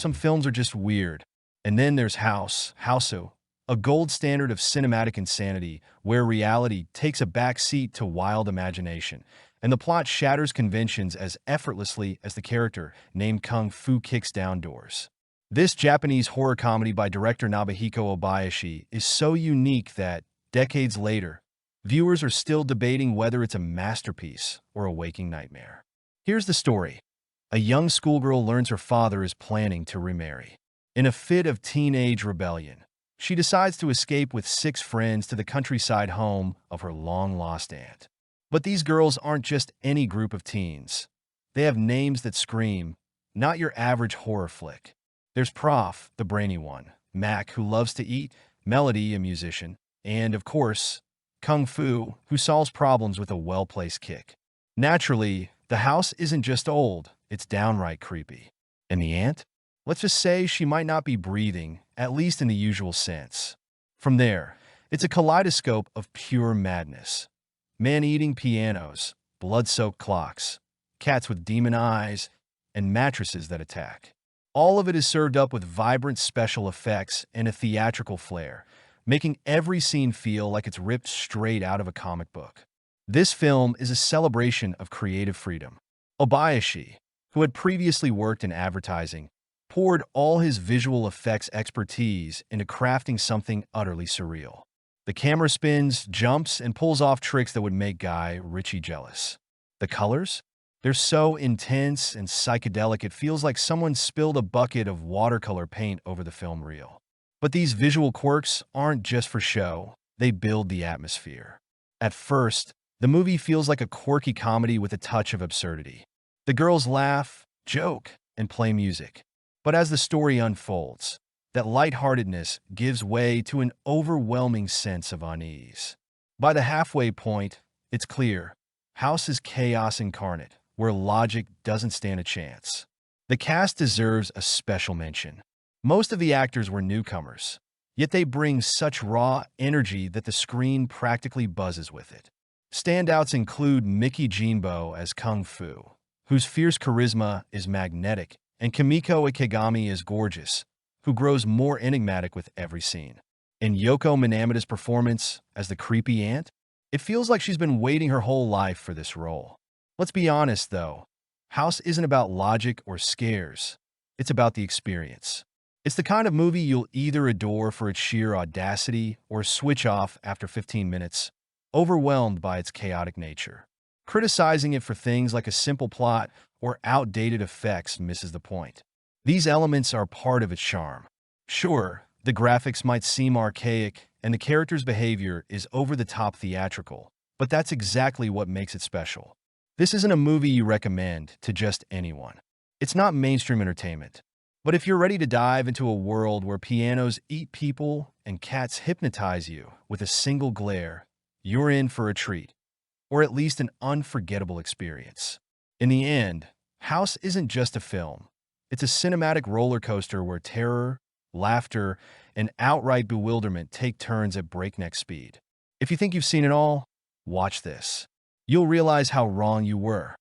some films are just weird. And then there's Houseo, a gold standard of cinematic insanity where reality takes a back seat to wild imagination, and the plot shatters conventions as effortlessly as the character named Kung Fu kicks down doors. This Japanese horror comedy by director Nobuhiko Obayashi is so unique that, decades later, viewers are still debating whether it's a masterpiece or a waking nightmare. Here's the story. A young schoolgirl learns her father is planning to remarry. In a fit of teenage rebellion, she decides to escape with 6 friends to the countryside home of her long-lost aunt. But these girls aren't just any group of teens. They have names that scream, not your average horror flick. There's Prof, the brainy one, Mac, who loves to eat, Melody, a musician, and, of course, Kung Fu, who solves problems with a well-placed kick. Naturally, the house isn't just old, it's downright creepy. And the aunt? Let's just say she might not be breathing, at least in the usual sense. From there, it's a kaleidoscope of pure madness. Man-eating pianos, blood-soaked clocks, cats with demon eyes, and mattresses that attack. All of it is served up with vibrant special effects and a theatrical flair, making every scene feel like it's ripped straight out of a comic book. This film is a celebration of creative freedom. Obayashi, who had previously worked in advertising, poured all his visual effects expertise into crafting something utterly surreal. The camera spins, jumps, and pulls off tricks that would make Guy Ritchie jealous. The colors? They're so intense and psychedelic it feels like someone spilled a bucket of watercolor paint over the film reel. But these visual quirks aren't just for show, they build the atmosphere. At first, the movie feels like a quirky comedy with a touch of absurdity. The girls laugh, joke, and play music. But as the story unfolds, that lightheartedness gives way to an overwhelming sense of unease. By the halfway point, it's clear, House is chaos incarnate, where logic doesn't stand a chance. The cast deserves a special mention. Most of the actors were newcomers, yet they bring such raw energy that the screen practically buzzes with it. Standouts include Miki Jinbo as Kung Fu, whose fierce charisma is magnetic, and Kimiko Ikegami is gorgeous, who grows more enigmatic with every scene. In Yoko Minamata's performance as the creepy aunt, it feels like she's been waiting her whole life for this role. Let's be honest, though. House isn't about logic or scares. It's about the experience. It's the kind of movie you'll either adore for its sheer audacity or switch off after 15 minutes, overwhelmed by its chaotic nature. Criticizing it for things like a simple plot or outdated effects misses the point. These elements are part of its charm. Sure, the graphics might seem archaic and the character's behavior is over-the-top theatrical, but that's exactly what makes it special. This isn't a movie you recommend to just anyone. It's not mainstream entertainment. But if you're ready to dive into a world where pianos eat people and cats hypnotize you with a single glare, you're in for a treat, or at least an unforgettable experience. In the end, House isn't just a film. It's a cinematic roller coaster where terror, laughter, and outright bewilderment take turns at breakneck speed. If you think you've seen it all, watch this. You'll realize how wrong you were.